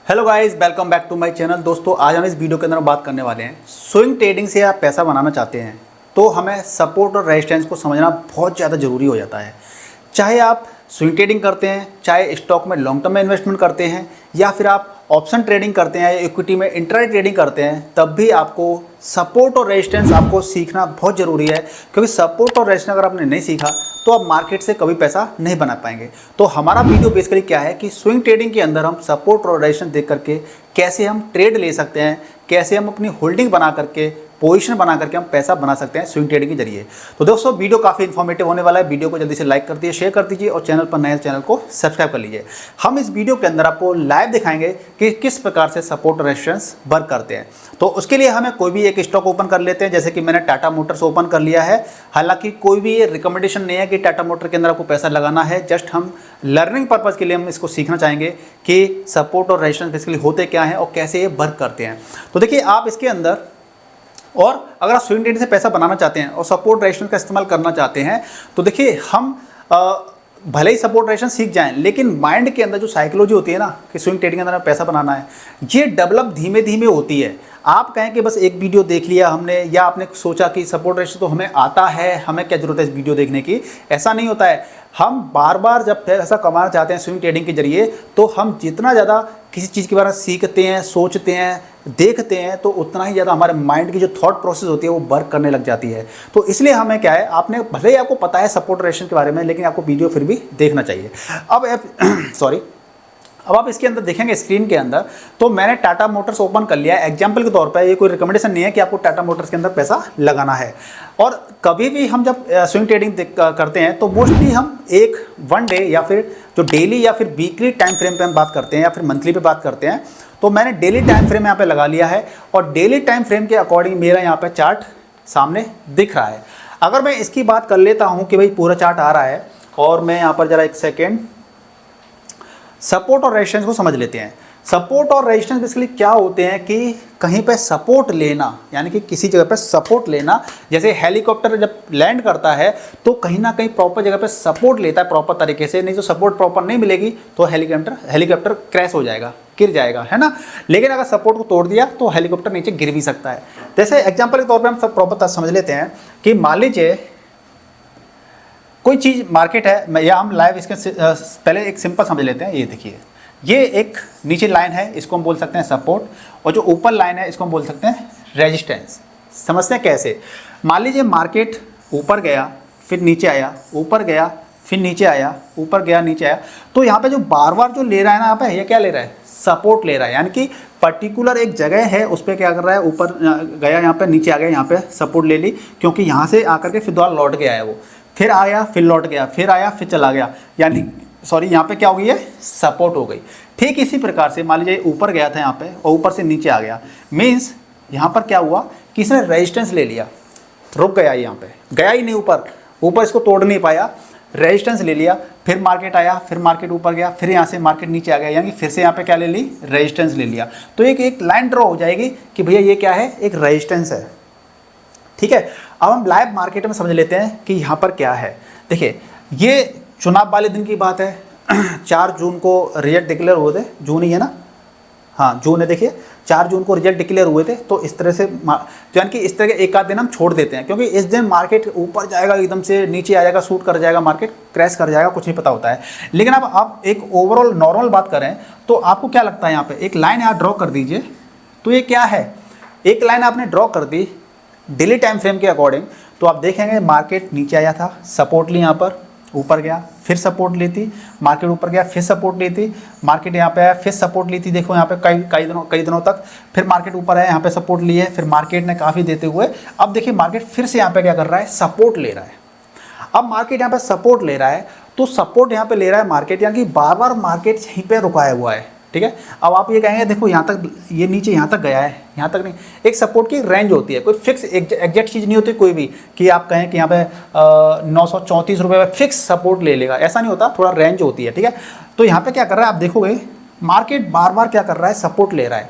Hello guys, welcome back to my channel. दोस्तों, आज हम इस वीडियो के अंदर बात करने वाले हैं स्विंग ट्रेडिंग से आप पैसा बनाना चाहते हैं तो हमें सपोर्ट और रेजिस्टेंस को समझना बहुत ज़्यादा ज़रूरी हो जाता है। चाहे आप स्विंग ट्रेडिंग करते हैं, चाहे स्टॉक में लॉन्ग टर्म में इन्वेस्टमेंट करते हैं, या फिर आप ऑप्शन ट्रेडिंग करते हैं या इक्विटी में इंट्राडे ट्रेडिंग करते हैं, तब भी आपको सपोर्ट और रेजिस्टेंस आपको सीखना बहुत ज़रूरी है। क्योंकि सपोर्ट और रेजिस्टेंस अगर आपने नहीं सीखा तो आप मार्केट से कभी पैसा नहीं बना पाएंगे। तो हमारा वीडियो बेसिकली क्या है कि स्विंग ट्रेडिंग के अंदर हम सपोर्ट और रेजिस्टेंस देख करके कैसे हम ट्रेड ले सकते हैं, कैसे हम अपनी होल्डिंग बना करके, पोजीशन बना करके हम पैसा बना सकते हैं स्विंग ट्रेडिंग के जरिए। तो दोस्तों, वीडियो काफ़ी इन्फॉर्मेटिव होने वाला है। वीडियो को जल्दी से लाइक कर दीजिए, शेयर कर दीजिए और चैनल पर नए चैनल को सब्सक्राइब कर लीजिए। हम इस वीडियो के अंदर आपको लाइव दिखाएंगे कि किस प्रकार से सपोर्ट और रेजिस्टेंस वर्क करते हैं। तो उसके लिए हमें कोई भी एक स्टॉक ओपन कर लेते हैं। जैसे कि मैंने टाटा मोटर्स ओपन कर लिया है। हालांकि कोई भी ये रिकमेंडेशन नहीं है कि टाटा मोटर के अंदर आपको पैसा लगाना है। जस्ट हम लर्निंग पर्पज़ के लिए हम इसको सीखना चाहेंगे कि सपोर्ट और रेजिस्टेंस बेसिकली होते क्या हैं और कैसे ये वर्क करते हैं। तो देखिए, आप इसके अंदर, और अगर आप स्विंग ट्रेडिंग से पैसा बनाना चाहते हैं और सपोर्ट रेजिस्टेंस का इस्तेमाल करना चाहते हैं, तो देखिए, हम भले ही सपोर्ट रेजिस्टेंस सीख जाएं, लेकिन माइंड के अंदर जो साइकोलॉजी होती है ना कि स्विंग ट्रेडिंग के अंदर पैसा बनाना है, ये डेवलप धीमे धीमे होती है। आप कहें कि बस एक वीडियो देख लिया हमने, या आपने सोचा कि सपोर्ट रेजिस्टेंस तो हमें आता है, हमें क्या जरूरत है इस वीडियो देखने की, ऐसा नहीं होता है। हम बार बार जब पैसा कमाना चाहते हैं स्विंग ट्रेडिंग के जरिए, तो हम जितना ज़्यादा किसी चीज़ के बारे में सीखते हैं, सोचते हैं, देखते हैं, तो उतना ही ज़्यादा हमारे माइंड की जो थॉट प्रोसेस होती है वो वर्क करने लग जाती है। तो इसलिए हमें क्या है, आपने भले ही आपको पता है सपोर्ट रेजिस्टेंस के बारे में, लेकिन आपको वीडियो फिर भी देखना चाहिए। अब आप इसके अंदर देखेंगे स्क्रीन के अंदर, तो मैंने टाटा मोटर्स ओपन कर लिया है एग्जाम्पल के तौर पर। ये कोई रिकमेंडेशन नहीं है कि आपको टाटा मोटर्स के अंदर पैसा लगाना है। और कभी भी हम जब स्विंग ट्रेडिंग करते हैं तो मोस्टली हम एक वन डे या फिर जो डेली या फिर वीकली टाइम फ्रेम पे हम बात करते हैं या फिर मंथली पे बात करते हैं। तो मैंने डेली टाइम फ्रेम यहाँ पे लगा लिया है और डेली टाइम फ्रेम के अकॉर्डिंग मेरा यहाँ पे चार्ट सामने दिख रहा है। अगर मैं इसकी बात कर लेता हूँ कि भाई पूरा चार्ट आ रहा है, और मैं यहाँ पर ज़रा एक सेकेंड सपोर्ट और रेजिस्टेंस को समझ लेते हैं। सपोर्ट और रेजिस्टेंस बेसिकली क्या होते हैं कि कहीं पे सपोर्ट लेना, यानी कि किसी जगह पे सपोर्ट लेना। जैसे हेलीकॉप्टर जब लैंड करता है तो कहीं ना कहीं प्रॉपर जगह पे सपोर्ट लेता है प्रॉपर तरीके से, नहीं तो सपोर्ट प्रॉपर नहीं मिलेगी तो हेलीकॉप्टर क्रैश हो जाएगा, गिर जाएगा, है ना। लेकिन अगर सपोर्ट को तोड़ दिया तो हेलीकॉप्टर नीचे गिर भी सकता है। जैसे एग्जाम्पल के तौर पर हम सब प्रॉपर समझ लेते हैं कि मान लीजिए कोई चीज़ मार्केट है, या हम लाइव इसके पहले एक सिंपल समझ लेते हैं। ये देखिए, ये एक नीचे लाइन है, इसको हम बोल सकते हैं सपोर्ट, और जो ऊपर लाइन है इसको हम बोल सकते हैं रेजिस्टेंस। समझते हैं कैसे? मान लीजिए मार्केट ऊपर गया, फिर नीचे आया, ऊपर गया, फिर नीचे आया, ऊपर गया, नीचे आया, तो यहाँ पे जो बार बार जो ले रहा है ना, यहाँ पे ये क्या ले रहा है? सपोर्ट ले रहा है। यानी कि पर्टिकुलर एक जगह है, उस पर क्या कर रहा है, ऊपर गया, यहाँ पे नीचे आ गया, यहाँ पे सपोर्ट ले ली, क्योंकि यहाँ से आकर के फिर दोबारा लौट गया है, वो फिर आया, फिर लौट गया, फिर आया, फिर चला गया, यानी सॉरी यहाँ पे क्या हो गई है? सपोर्ट हो गई। ठीक इसी प्रकार से मान लीजिए ऊपर गया था यहाँ पे और ऊपर से नीचे आ गया, मीन्स यहाँ पर क्या हुआ कि इसने रेजिस्टेंस ले लिया, रुक गया, यहाँ पे गया ही नहीं ऊपर इसको तोड़ नहीं पाया, रेजिस्टेंस ले लिया, फिर मार्केट आया, फिर मार्केट ऊपर गया, फिर यहाँ से मार्केट नीचे आ गया, यानी फिर से यहाँ पे क्या ले ली? रेजिस्टेंस ले लिया। तो एक लाइन ड्रॉ हो जाएगी कि भैया ये क्या है? एक रेजिस्टेंस है। ठीक है, अब हम लाइव मार्केट में समझ लेते हैं कि यहाँ पर क्या है। देखिए, ये चुनाव वाले दिन की बात है। 4 जून को रिजल्ट डिक्लेयर हुए थे, जून ही है ना? हाँ, जून है। देखिए, 4 जून को रिजल्ट डिक्लेयर हुए थे। तो इस तरह से यानी कि इस तरह के एक आध दिन हम छोड़ देते हैं, क्योंकि इस दिन मार्केट ऊपर जाएगा, एकदम से नीचे आ जाएगा, शूट कर जाएगा, मार्केट क्रैश कर जाएगा, कुछ नहीं पता होता है। लेकिन अब आप एक ओवरऑल नॉर्मल बात करें तो आपको क्या लगता है? यहाँ पे एक लाइन यहाँ ड्रॉ कर दीजिए। तो ये क्या है? एक लाइन आपने ड्रॉ कर दी डेली टाइम फ्रेम के अकॉर्डिंग, तो आप देखेंगे मार्केट नीचे आया था, सपोर्ट ली, यहाँ पर ऊपर गया, फिर सपोर्ट ली थी, मार्केट ऊपर गया, फिर सपोर्ट ली थी, मार्केट यहाँ पे आया, फिर सपोर्ट ली थी। देखो यहाँ पे कई दिनों तक, फिर मार्केट ऊपर आया, यहाँ पे सपोर्ट ली है, फिर मार्केट ने काफ़ी देते हुए, अब देखिए मार्केट फिर से यहाँ पे क्या कर रहा है? सपोर्ट ले रहा है। अब मार्केट यहाँ पे सपोर्ट ले रहा है, तो सपोर्ट यहाँ पे ले रहा है मार्केट, यानी कि बार बार मार्केट यहीं पे रुकाया हुआ है। ठीक है, अब आप ये कहेंगे देखो यहाँ तक, ये नीचे यहाँ तक गया है, यहाँ तक नहीं। एक सपोर्ट की रेंज होती है, कोई फिक्स एग्जैक्ट चीज़ नहीं होती कोई भी कि आप कहें कि यहाँ पे 934 रुपये में फिक्स सपोर्ट ले लेगा, ऐसा नहीं होता, थोड़ा रेंज होती है। ठीक है, तो यहाँ पे क्या कर रहा है, आप देखोगे मार्केट बार बार क्या कर रहा है? सपोर्ट ले रहा है।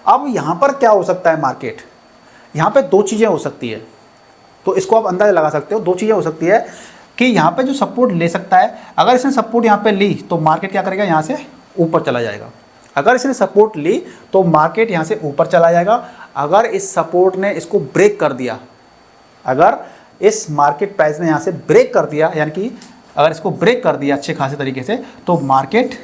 अब यहाँ पर क्या हो सकता है? मार्केट यहाँ पर 2 चीज़ें हो सकती है, तो इसको आप अंदाजा लगा सकते हो। 2 चीज़ें हो सकती है कि यहाँ पे जो सपोर्ट ले सकता है, अगर इसने सपोर्ट यहाँ पे ली तो मार्केट क्या करेगा? यहाँ से ऊपर चला जाएगा। अगर इसने सपोर्ट ली तो मार्केट यहाँ से ऊपर चला जाएगा। अगर इस सपोर्ट ने इसको ब्रेक कर दिया, अगर इस मार्केट प्राइस ने यहाँ से ब्रेक कर दिया, यानी कि अगर इसको ब्रेक कर दिया अच्छे खासे तरीके से, तो मार्केट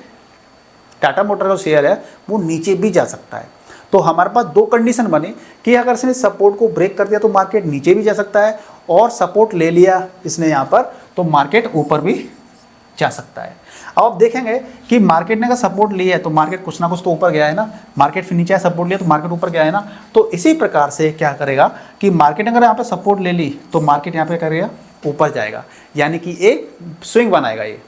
टाटा मोटर का शेयर है वो नीचे भी जा सकता है। तो हमारे पास दो कंडीशन बनी कि अगर इसने सपोर्ट को ब्रेक कर दिया तो मार्केट नीचे भी जा सकता है, और सपोर्ट ले लिया इसने यहाँ पर तो मार्केट ऊपर भी जा सकता है। अब आप देखेंगे कि मार्केट ने अगर सपोर्ट लिया है तो मार्केट कुछ ना कुछ तो ऊपर गया है ना, मार्केट फिर नीचे सपोर्ट लिया तो मार्केट ऊपर गया है ना। तो इसी प्रकार से क्या करेगा कि मार्केट अगर यहाँ पे सपोर्ट ले ली तो मार्केट यहाँ पे करेगा ऊपर जाएगा, यानी कि एक स्विंग बनाएगा। ये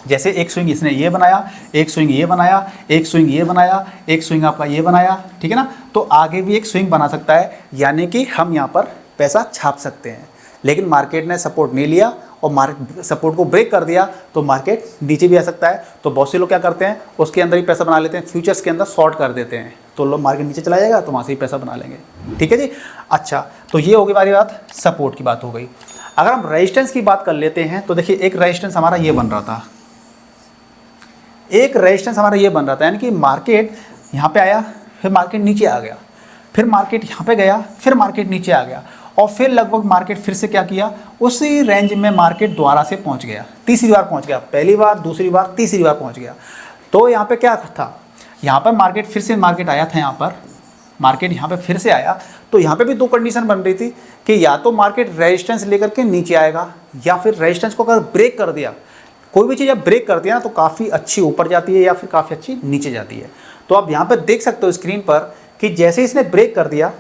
जैसे एक स्विंग इसने ये बनाया, एक स्विंग ये बनाया, एक स्विंग ये बनाया, एक स्विंग आपका ये बनाया, ठीक है ना। तो आगे भी एक स्विंग बना सकता है, यानी कि हम यहाँ पर पैसा छाप सकते हैं। लेकिन मार्केट ने सपोर्ट नहीं लिया और मार्केट सपोर्ट को ब्रेक कर दिया तो मार्केट नीचे भी आ सकता है। तो बहुत से लोग क्या करते हैं, उसके अंदर ही पैसा बना लेते हैं, फ्यूचर्स के अंदर शॉर्ट कर देते हैं, तो लोग मार्केट नीचे चला जाएगा तो वहाँ से ही पैसा बना लेंगे। ठीक है जी। अच्छा, तो ये हो गई हमारी बात, सपोर्ट की बात हो गई। अगर हम रेजिस्टेंस की बात कर लेते हैं तो देखिए एक रेजिस्टेंस हमारा ये बन रहा था, एक रेजिस्टेंस हमारा ये बन रहा था, यानी कि मार्केट यहाँ पे आया, फिर मार्केट नीचे आ गया, फिर मार्केट यहाँ पे गया, फिर मार्केट नीचे आ गया, और फिर लगभग मार्केट फिर से क्या किया, उसी रेंज में मार्केट दोबारा से पहुँच गया, तीसरी बार पहुँच गया, पहली बार, दूसरी बार, तीसरी बार पहुँच गया। तो यहाँ पे क्या था, यहाँ पर मार्केट फिर से मार्केट आया था, यहाँ पर मार्केट यहाँ पे फिर से आया, तो यहाँ पे भी दो कंडीशन बन रही थी कि या तो मार्केट रेजिस्टेंस लेकर के नीचे आएगा, या फिर रेजिस्टेंस को अगर ब्रेक कर दिया, कोई भी चीज़ जब ब्रेक करती है ना तो काफ़ी अच्छी ऊपर जाती है या फिर काफ़ी अच्छी नीचे जाती है। तो आप यहाँ पर देख सकते हो स्क्रीन पर कि जैसे इसने ब्रेक कर दिया,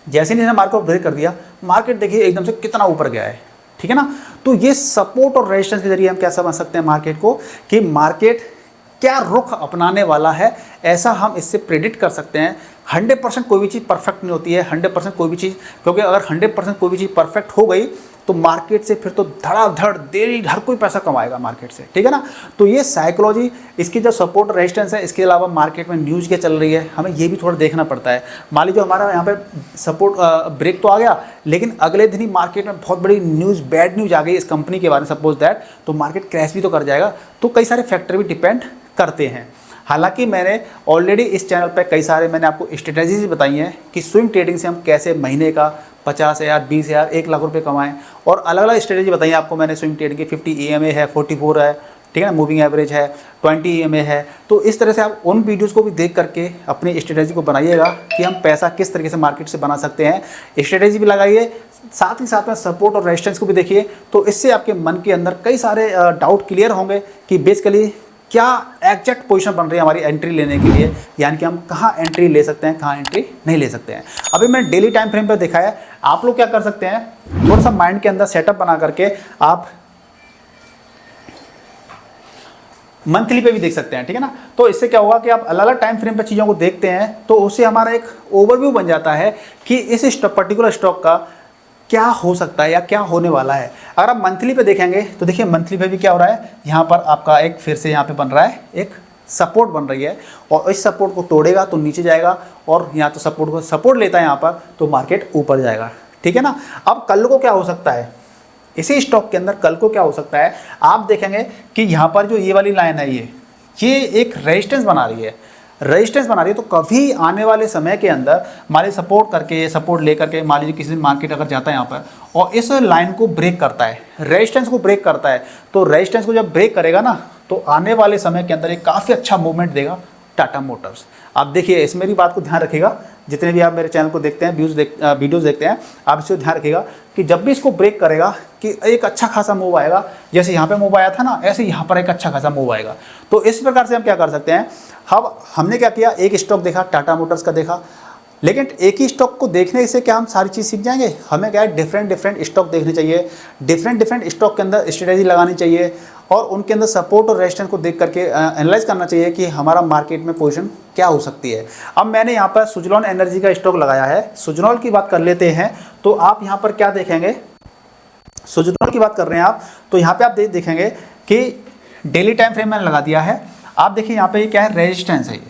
जैसे ही इसने मार्केट को ब्रेक कर दिया, मार्केट देखिए एकदम से कितना ऊपर गया है, ठीक है ना। तो ये सपोर्ट और रेजिस्टेंस के जरिए हम क्या समझ सकते हैं मार्केट को, कि मार्केट क्या रुख अपनाने वाला है, ऐसा हम इससे प्रेडिक्ट कर सकते हैं। 100% कोई भी चीज़ परफेक्ट नहीं होती है, 100% कोई भी चीज़, क्योंकि अगर 100% कोई भी चीज़ परफेक्ट हो गई तो मार्केट से फिर तो धड़ाधड़ देरी हर कोई पैसा कमाएगा मार्केट से, ठीक है ना। तो ये साइकोलॉजी, इसकी जो सपोर्ट रेजिस्टेंस है, इसके अलावा मार्केट में न्यूज़ क्या चल रही है, हमें ये भी थोड़ा देखना पड़ता है। मान लीजिए हमारा यहाँ पे सपोर्ट ब्रेक तो आ गया, लेकिन अगले दिन ही मार्केट में बहुत बड़ी न्यूज़, बैड न्यूज़ आ गई इस कंपनी के बारे में, सपोज दैट, तो मार्केट क्रैश भी तो कर जाएगा। तो कई सारे फैक्टर भी डिपेंड करते हैं। हालांकि मैंने ऑलरेडी इस चैनल पे कई सारे मैंने आपको स्ट्रेटजीज बताई हैं कि स्विंग ट्रेडिंग से हम कैसे महीने का 50,000, 20,000, 1 लाख रुपए कमाएं, और अलग अलग स्ट्रेटजी बताई है आपको मैंने स्विंग ट्रेडिंग की। 50 EMA है, 44 है, ठीक है ना, मूविंग एवरेज है, 20 EMA है। तो इस तरह से आप उन वीडियोज़ को भी देख करके अपनी स्ट्रेटजी को बनाइएगा कि हम पैसा किस तरीके से मार्केट से बना सकते हैं। स्ट्रेटजी भी लगाइए, साथ ही साथ में सपोर्ट और रेजिस्टेंस को भी देखिए, तो इससे आपके मन के अंदर कई सारे डाउट क्लियर होंगे कि बेसिकली क्या एग्जैक्ट पोजीशन बन रही है हमारी एंट्री लेने के लिए, यानी कि हम कहाँ एंट्री ले सकते हैं, कहाँ एंट्री नहीं ले सकते हैं। अभी मैंने डेली टाइम फ्रेम पर दिखाया है, आप लोग क्या कर सकते हैं, थोड़ा सा माइंड के अंदर सेटअप बना करके आप मंथली पे भी देख सकते हैं, ठीक है ना। तो इससे क्या होगा कि आप अलग अलग टाइम फ्रेम पर चीज़ों को देखते हैं तो उससे हमारा एक ओवरव्यू बन जाता है कि इस पर्टिकुलर स्टॉक का क्या हो सकता है या क्या होने वाला है। अगर आप मंथली पे देखेंगे तो देखिए मंथली पे भी क्या हो रहा है, यहाँ पर आपका एक फिर से यहाँ पे बन रहा है, एक सपोर्ट बन रही है, और इस सपोर्ट को तोड़ेगा तो नीचे जाएगा, और यहाँ तो सपोर्ट को सपोर्ट लेता है यहाँ पर तो मार्केट ऊपर जाएगा, ठीक है ना। अब कल को क्या हो सकता है, इसी स्टॉक के अंदर कल को क्या हो सकता है, आप देखेंगे कि यहाँ पर जो ये वाली लाइन है, ये एक रेजिस्टेंस बना रही है, रेजिस्टेंस बना रही है। तो कभी आने वाले समय के अंदर मान लीजिए सपोर्ट करके, सपोर्ट लेकर के, मान लीजिए किसी दिन मार्केट अगर जाता है यहाँ पर और इस लाइन को ब्रेक करता है, रेजिस्टेंस को ब्रेक करता है, तो रेजिस्टेंस को जब ब्रेक करेगा ना तो आने वाले समय के अंदर एक काफ़ी अच्छा मूवमेंट देगा टाटा मोटर्स। आप देखिए, इस मेरी बात को ध्यान रखिएगा, जितने भी आप मेरे चैनल को देखते हैं, वीडियोज़ देखते हैं, आप इसको ध्यान रखिएगा कि जब भी इसको ब्रेक करेगा कि एक अच्छा खासा मूव आएगा, जैसे यहाँ पे मूव आया था ना, ऐसे यहाँ पर एक अच्छा खासा मूव आएगा। तो इस प्रकार से हम क्या कर सकते हैं, हमने क्या किया, एक स्टॉक देखा, टाटा मोटर्स का देखा, लेकिन एक ही स्टॉक को देखने से क्या हम सारी चीज़ सीख जाएंगे, हमें क्या है डिफरेंट स्टॉक देखने चाहिए, डिफरेंट स्टॉक के अंदर स्ट्रेटेजी लगानी चाहिए, और उनके अंदर सपोर्ट और रेजिस्टेंस को देख करके एनालाइज करना चाहिए कि हमारा मार्केट में पोजीशन क्या हो सकती है। अब मैंने यहाँ पर सुजलॉन एनर्जी का स्टॉक लगाया है, सुजलॉन की बात कर लेते हैं। तो आप यहाँ पर क्या देखेंगे, सुजलॉन की बात कर रहे हैं आप, तो यहाँ पे आप देखेंगे कि डेली टाइम फ्रेम मैंने लगा दिया है। आप देखिए यहाँ पे ये क्या है, रेजिस्टेंस है,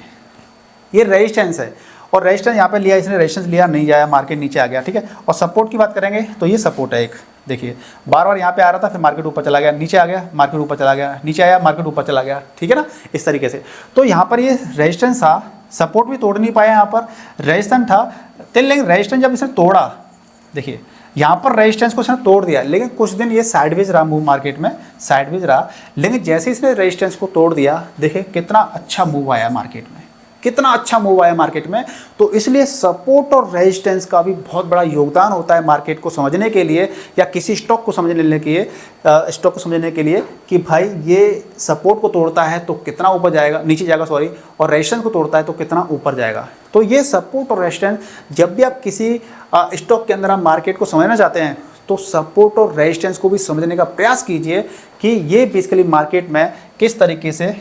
ये रेजिस्टेंस है, और रेजिस्टेंस यहाँ पे लिया, इसने रेजिस्टेंस लिया, नहीं जाया, मार्केट नीचे आ गया, ठीक है। और सपोर्ट की बात करेंगे तो ये सपोर्ट है एक, देखिए बार बार यहाँ पे आ रहा था, फिर मार्केट ऊपर चला गया, नीचे आ गया, मार्केट ऊपर चला गया, नीचे आया, मार्केट ऊपर चला गया, ठीक है ना, इस तरीके से। तो यहाँ पर ये रेजिस्टेंस था, सपोर्ट भी तोड़ नहीं पाया, यहाँ पर रेजिस्टेंस था, लेकिन रेजिस्टेंस जब इसने तोड़ा, देखिए यहाँ पर रेजिस्टेंस को इसने तोड़ दिया, लेकिन कुछ दिन ये साइडवेज रहा, मूव मार्केट में साइडवेज रहा, लेकिन जैसे इसने रेजिस्टेंस को तोड़ दिया, देखिए कितना अच्छा मूव आया मार्केट में, कितना अच्छा मूव आया मार्केट में। तो इसलिए सपोर्ट और रेजिस्टेंस का भी बहुत बड़ा योगदान होता है मार्केट को समझने के लिए, या किसी स्टॉक को समझने के लिए, स्टॉक को समझने के लिए कि भाई ये सपोर्ट को तोड़ता है तो कितना ऊपर जाएगा, नीचे जाएगा सॉरी, और रेजिस्टेंस को तोड़ता है तो कितना ऊपर जाएगा। तो ये सपोर्ट और रेजिस्टेंस, जब भी आप किसी स्टॉक के अंदर आप मार्केट को समझना चाहते हैं तो सपोर्ट और रेजिस्टेंस को भी समझने का प्रयास कीजिए कि ये बेसिकली मार्केट में किस तरीके से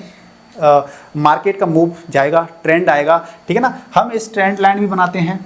मार्केट का मूव जाएगा, ट्रेंड आएगा, ठीक है ना। हम इस ट्रेंड लाइन भी बनाते हैं,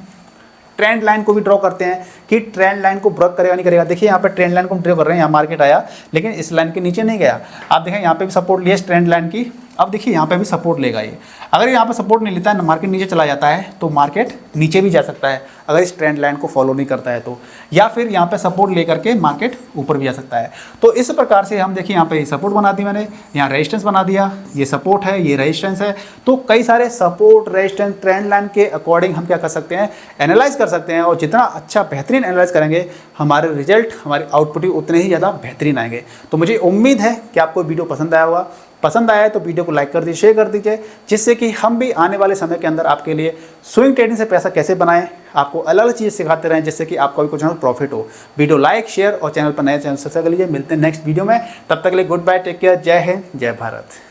ट्रेंड लाइन को भी ड्रॉ करते हैं कि ट्रेंड लाइन को ब्रेक करेगा नहीं करेगा। देखिए यहाँ पे ट्रेंड लाइन को हम ड्रॉ कर रहे हैं, यहाँ मार्केट आया लेकिन इस लाइन के नीचे नहीं गया, आप देखें यहाँ पे भी सपोर्ट लिया इस ट्रेंड लाइन की, अब देखिए यहाँ पे भी सपोर्ट लेगा ये, अगर यहाँ पे सपोर्ट नहीं लेता है, मार्केट नीचे चला जाता है तो मार्केट नीचे भी जा सकता है अगर इस ट्रेंड लाइन को फॉलो नहीं करता है तो, या फिर यहाँ पे सपोर्ट लेकर के मार्केट ऊपर भी जा सकता है। तो इस प्रकार से हम देखिए यहाँ पे सपोर्ट बना दी मैंने, यहाँ रेजिस्टेंस बना दिया, ये सपोर्ट है, ये रेजिस्टेंस है। तो कई सारे सपोर्ट, रेजिस्टेंस, ट्रेंड लाइन के अकॉर्डिंग हम क्या कर सकते हैं, एनालाइज कर सकते हैं, और जितना अच्छा बेहतरीन एनालाइज करेंगे हमारे रिजल्ट, हमारे आउटपुट भी उतने ही ज़्यादा बेहतरीन आएंगे। तो मुझे उम्मीद है कि आपको वीडियो पसंद आया होगा, पसंद आया है तो वीडियो को लाइक कर दीजिए, शेयर कर दीजिए, जिससे कि हम भी आने वाले समय के अंदर आपके लिए स्विंग ट्रेडिंग से पैसा कैसे बनाएं, आपको अलग अलग चीज़ें सिखाते रहें, जिससे कि आपका भी कुछ ना प्रॉफिट हो। वीडियो लाइक, शेयर और चैनल पर नए चैनल सब्सक्राइब कर लीजिए। मिलते हैं नेक्स्ट वीडियो में, तब तक के लिए गुड बाय, टेक केयर, जय हिंद, जय भारत।